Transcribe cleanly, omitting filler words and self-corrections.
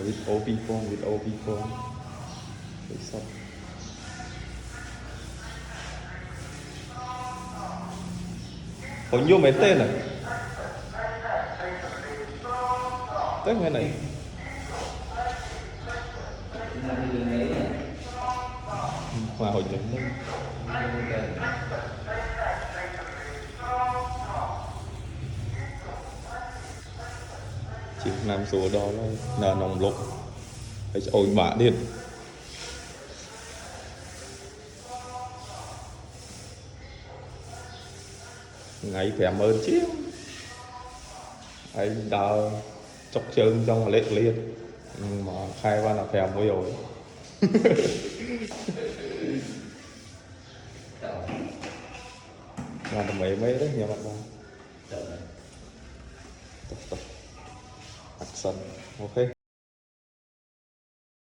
with OP phone with OP phone xong bao nhiêu mấy tên này tới ngày này hòa hồi nhận lên chỉ làm số đó là nòng lục phải ôi bạ điên ngày cảm ơn chứ anh đã chọc chân trong lệ liệt mà khai ra là phèo mới rồi là mấy đấy nhà bạn không tập tập action ok